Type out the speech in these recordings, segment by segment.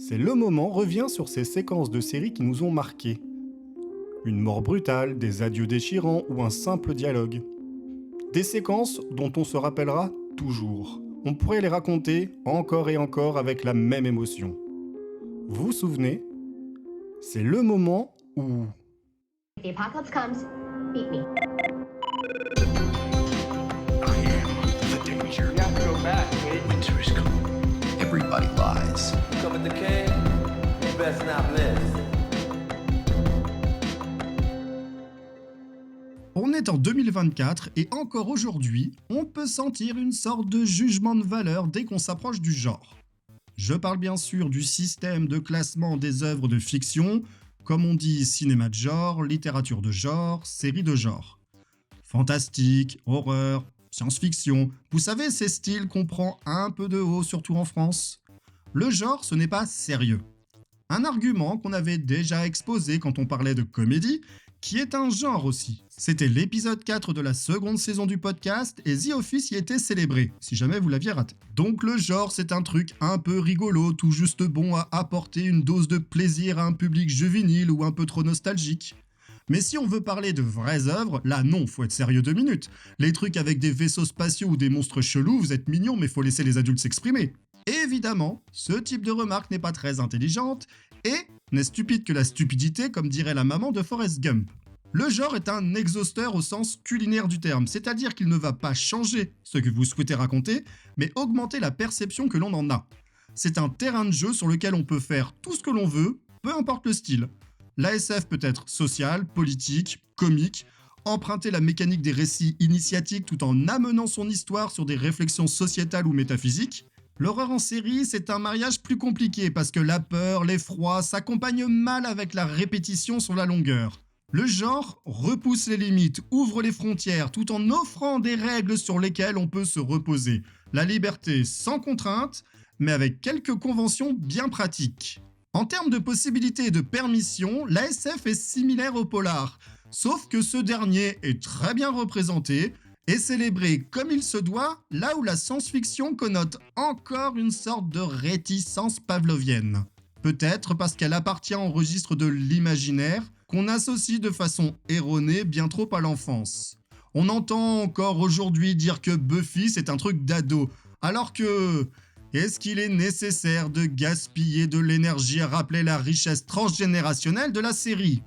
C'est le moment revient sur ces séquences de séries qui nous ont marqués. Une mort brutale, des adieux déchirants ou un simple dialogue. Des séquences dont on se rappellera toujours. On pourrait les raconter encore et encore avec la même émotion. Vous vous souvenez? C'est le moment où... If the apocalypse comes, beat me. I am the danger. You have to go back, kid. Winter is coming. Everybody lies. Come at the cave, you best not miss. On est en 2024 et encore aujourd'hui, on peut sentir une sorte de jugement de valeur dès qu'on s'approche du genre. Je parle bien sûr du système de classement des œuvres de fiction, comme on dit cinéma de genre, littérature de genre, série de genre. Fantastique, horreur, science-fiction, vous savez ces styles qu'on prend un peu de haut, surtout en France. Le genre, ce n'est pas sérieux. Un argument qu'on avait déjà exposé quand on parlait de comédie, qui est un genre aussi. C'était l'épisode 4 de la seconde saison du podcast et The Office y était célébré, si jamais vous l'aviez raté. Donc le genre, c'est un truc un peu rigolo, tout juste bon à apporter une dose de plaisir à un public juvénile ou un peu trop nostalgique. Mais si on veut parler de vraies œuvres, là non, faut être sérieux 2 minutes. Les trucs avec des vaisseaux spatiaux ou des monstres chelous, vous êtes mignons, mais faut laisser les adultes s'exprimer. Évidemment, ce type de remarque n'est pas très intelligente et n'est stupide que la stupidité, comme dirait la maman de Forrest Gump. Le genre est un exhausteur au sens culinaire du terme, c'est-à-dire qu'il ne va pas changer ce que vous souhaitez raconter, mais augmenter la perception que l'on en a. C'est un terrain de jeu sur lequel on peut faire tout ce que l'on veut, peu importe le style. L'ASF peut être social, politique, comique, emprunter la mécanique des récits initiatiques tout en amenant son histoire sur des réflexions sociétales ou métaphysiques. L'horreur en série, c'est un mariage plus compliqué parce que la peur, l'effroi s'accompagnent mal avec la répétition sur la longueur. Le genre repousse les limites, ouvre les frontières tout en offrant des règles sur lesquelles on peut se reposer. La liberté sans contrainte, mais avec quelques conventions bien pratiques. En termes de possibilités et de permissions, l'ASF est similaire au polar, sauf que ce dernier est très bien représenté et célébré comme il se doit, là où la science-fiction connote encore une sorte de réticence pavlovienne. Peut-être parce qu'elle appartient au registre de l'imaginaire, qu'on associe de façon erronée bien trop à l'enfance. On entend encore aujourd'hui dire que Buffy c'est un truc d'ado, alors que... Est-ce qu'il est nécessaire de gaspiller de l'énergie à rappeler la richesse transgénérationnelle de la série ?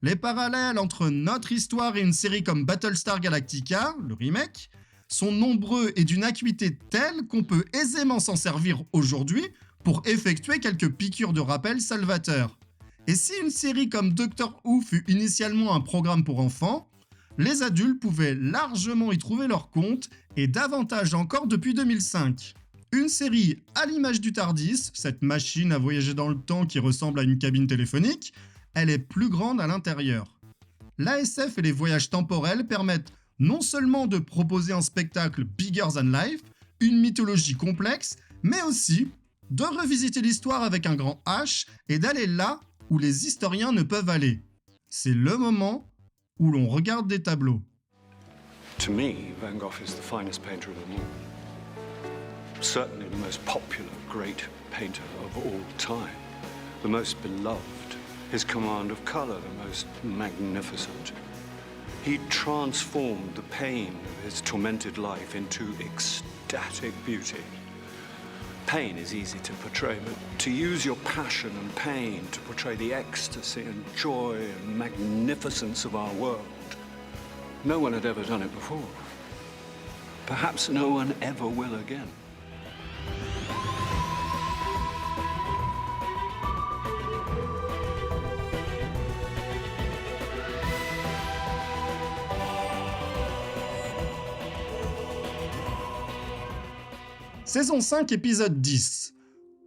Les parallèles entre notre histoire et une série comme Battlestar Galactica, le remake, sont nombreux et d'une acuité telle qu'on peut aisément s'en servir aujourd'hui pour effectuer quelques piqûres de rappel salvateurs. Et si une série comme Doctor Who fut initialement un programme pour enfants, les adultes pouvaient largement y trouver leur compte et davantage encore depuis 2005. Une série à l'image du TARDIS, cette machine à voyager dans le temps qui ressemble à une cabine téléphonique, elle est plus grande à l'intérieur. L'ASF et les voyages temporels permettent non seulement de proposer un spectacle bigger than life, une mythologie complexe, mais aussi de revisiter l'histoire avec un grand H et d'aller là où les historiens ne peuvent aller. C'est le moment où l'on regarde des tableaux. To me, Van Gogh is the finest painter of them all. Certainly the most popular great painter of all time. The most beloved. His command of color, the most magnificent. He transformed the pain of his tormented life into ecstatic beauty. Pain is easy to portray, but to use your passion and pain to portray the ecstasy and joy and magnificence of our world, no one had ever done it before. Perhaps no one ever will again. Saison 5, épisode 10.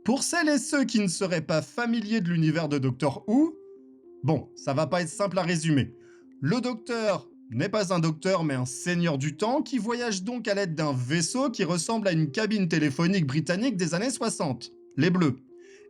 Pour celles et ceux qui ne seraient pas familiers de l'univers de Doctor Who, bon, ça va pas être simple à résumer. Le docteur n'est pas un docteur mais un seigneur du temps qui voyage donc à l'aide d'un vaisseau qui ressemble à une cabine téléphonique britannique des années 60, les Bleus.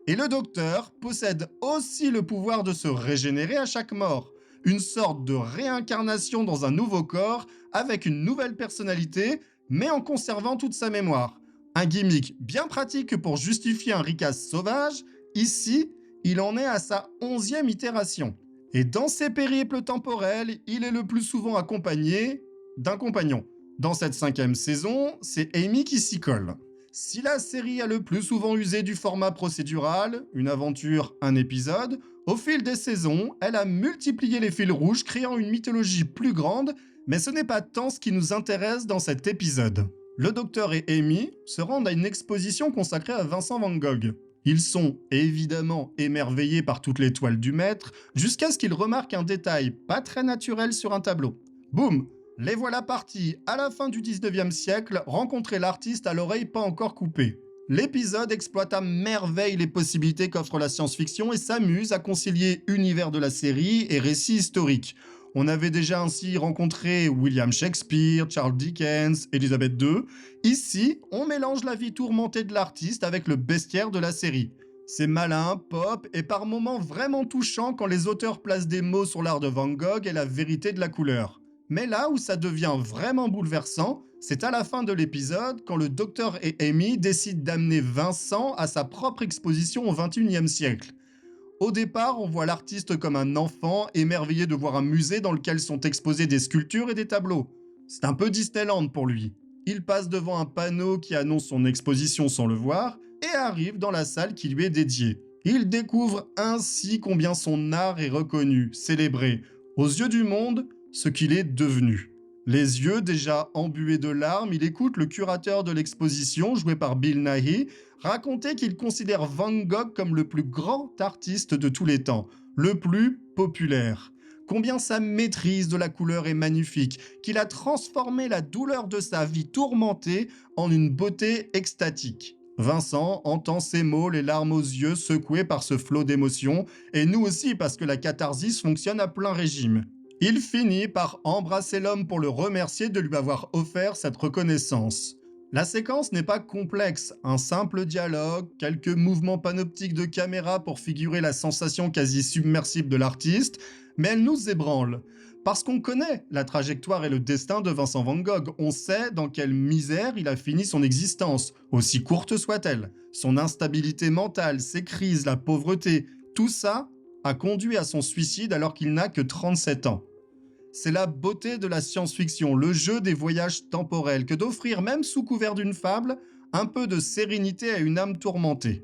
Et le docteur possède aussi le pouvoir de se régénérer à chaque mort, une sorte de réincarnation dans un nouveau corps avec une nouvelle personnalité, mais en conservant toute sa mémoire. Un gimmick bien pratique pour justifier un ricasse sauvage Ici, il en est à sa 11e itération. Et dans ses périples temporels, il est le plus souvent accompagné d'un compagnon. Dans cette 5e saison, c'est Amy qui s'y colle. Si la série a le plus souvent usé du format procédural, une aventure, un épisode, au fil des saisons, elle a multiplié les fils rouges, créant une mythologie plus grande, mais ce n'est pas tant ce qui nous intéresse dans cet épisode. Le Docteur et Amy se rendent à une exposition consacrée à Vincent van Gogh. Ils sont évidemment émerveillés par toutes les toiles du maître, jusqu'à ce qu'ils remarquent un détail pas très naturel sur un tableau. Boum! Les voilà partis, à la fin du 19e siècle, rencontrer l'artiste à l'oreille pas encore coupée. L'épisode exploite à merveille les possibilités qu'offre la science-fiction et s'amuse à concilier univers de la série et récit historique. On avait déjà ainsi rencontré William Shakespeare, Charles Dickens, Elizabeth II. Ici, on mélange la vie tourmentée de l'artiste avec le bestiaire de la série. C'est malin, pop et par moments vraiment touchant quand les auteurs placent des mots sur l'art de Van Gogh et la vérité de la couleur. Mais là où ça devient vraiment bouleversant, c'est à la fin de l'épisode quand le Docteur et Amy décident d'amener Vincent à sa propre exposition au XXIe siècle. Au départ, on voit l'artiste comme un enfant émerveillé de voir un musée dans lequel sont exposés des sculptures et des tableaux. C'est un peu Disneyland pour lui. Il passe devant un panneau qui annonce son exposition sans le voir et arrive dans la salle qui lui est dédiée. Il découvre ainsi combien son art est reconnu, célébré, aux yeux du monde, ce qu'il est devenu. Les yeux déjà embués de larmes, il écoute le curateur de l'exposition, joué par Bill Nighy, raconter qu'il considère Van Gogh comme le plus grand artiste de tous les temps, le plus populaire. Combien sa maîtrise de la couleur est magnifique, qu'il a transformé la douleur de sa vie tourmentée en une beauté extatique. Vincent entend ces mots, les larmes aux yeux, secoués par ce flot d'émotions, et nous aussi parce que la catharsis fonctionne à plein régime. Il finit par embrasser l'homme pour le remercier de lui avoir offert cette reconnaissance. La séquence n'est pas complexe, un simple dialogue, quelques mouvements panoptiques de caméra pour figurer la sensation quasi submersible de l'artiste, mais elle nous ébranle. Parce qu'on connaît la trajectoire et le destin de Vincent van Gogh, on sait dans quelle misère il a fini son existence, aussi courte soit-elle. Son instabilité mentale, ses crises, la pauvreté, tout ça a conduit à son suicide alors qu'il n'a que 37 ans. C'est la beauté de la science-fiction, le jeu des voyages temporels, que d'offrir, même sous couvert d'une fable, un peu de sérénité à une âme tourmentée.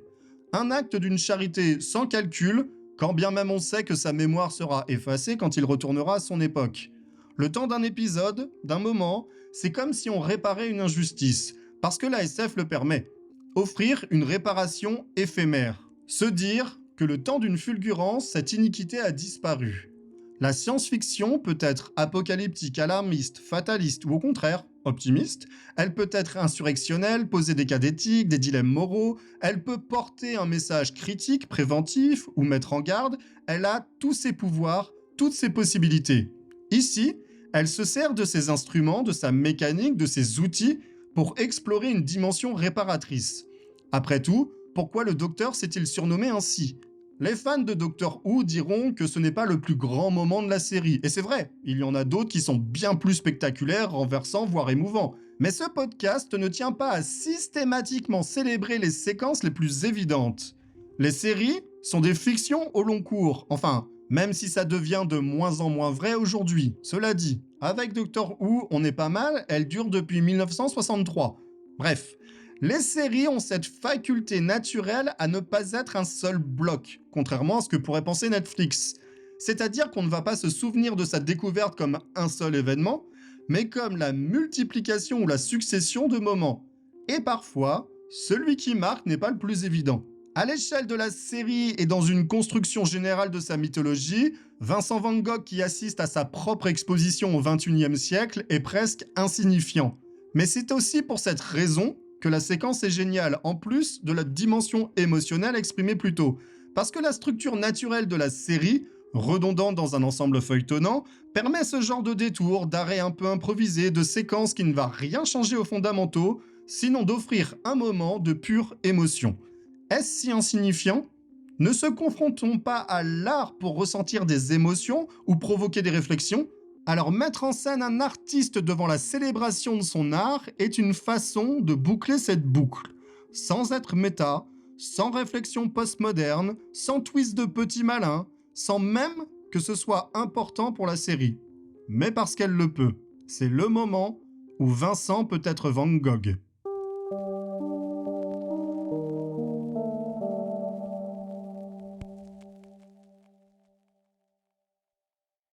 Un acte d'une charité sans calcul, quand bien même on sait que sa mémoire sera effacée quand il retournera à son époque. Le temps d'un épisode, d'un moment, c'est comme si on réparait une injustice, parce que la SF le permet. Offrir une réparation éphémère. Se dire que le temps d'une fulgurance, cette iniquité a disparu. La science-fiction peut être apocalyptique, alarmiste, fataliste ou au contraire, optimiste. Elle peut être insurrectionnelle, poser des cas d'éthique, des dilemmes moraux. Elle peut porter un message critique, préventif ou mettre en garde. Elle a tous ses pouvoirs, toutes ses possibilités. Ici, elle se sert de ses instruments, de sa mécanique, de ses outils pour explorer une dimension réparatrice. Après tout, pourquoi le Docteur s'est-il surnommé ainsi ? Les fans de Doctor Who diront que ce n'est pas le plus grand moment de la série. Et c'est vrai, il y en a d'autres qui sont bien plus spectaculaires, renversants, voire émouvants. Mais ce podcast ne tient pas à systématiquement célébrer les séquences les plus évidentes. Les séries sont des fictions au long cours. Enfin, même si ça devient de moins en moins vrai aujourd'hui. Cela dit, avec Doctor Who, on est pas mal, elle dure depuis 1963. Bref. Les séries ont cette faculté naturelle à ne pas être un seul bloc, contrairement à ce que pourrait penser Netflix. C'est-à-dire qu'on ne va pas se souvenir de sa découverte comme un seul événement, mais comme la multiplication ou la succession de moments. Et parfois, celui qui marque n'est pas le plus évident. À l'échelle de la série et dans une construction générale de sa mythologie, Vincent van Gogh qui assiste à sa propre exposition au XXIe siècle est presque insignifiant. Mais c'est aussi pour cette raison que la séquence est géniale, en plus de la dimension émotionnelle exprimée plus tôt. Parce que la structure naturelle de la série, redondante dans un ensemble feuilletonnant, permet ce genre de détour, d'arrêt un peu improvisé, de séquence qui ne va rien changer aux fondamentaux, sinon d'offrir un moment de pure émotion. Est-ce si insignifiant ? Ne se confrontons pas à l'art pour ressentir des émotions ou provoquer des réflexions ? Alors mettre en scène un artiste devant la célébration de son art est une façon de boucler cette boucle, sans être méta, sans réflexion postmoderne, sans twist de petit malin, sans même que ce soit important pour la série. Mais parce qu'elle le peut. C'est le moment où Vincent peut être Van Gogh.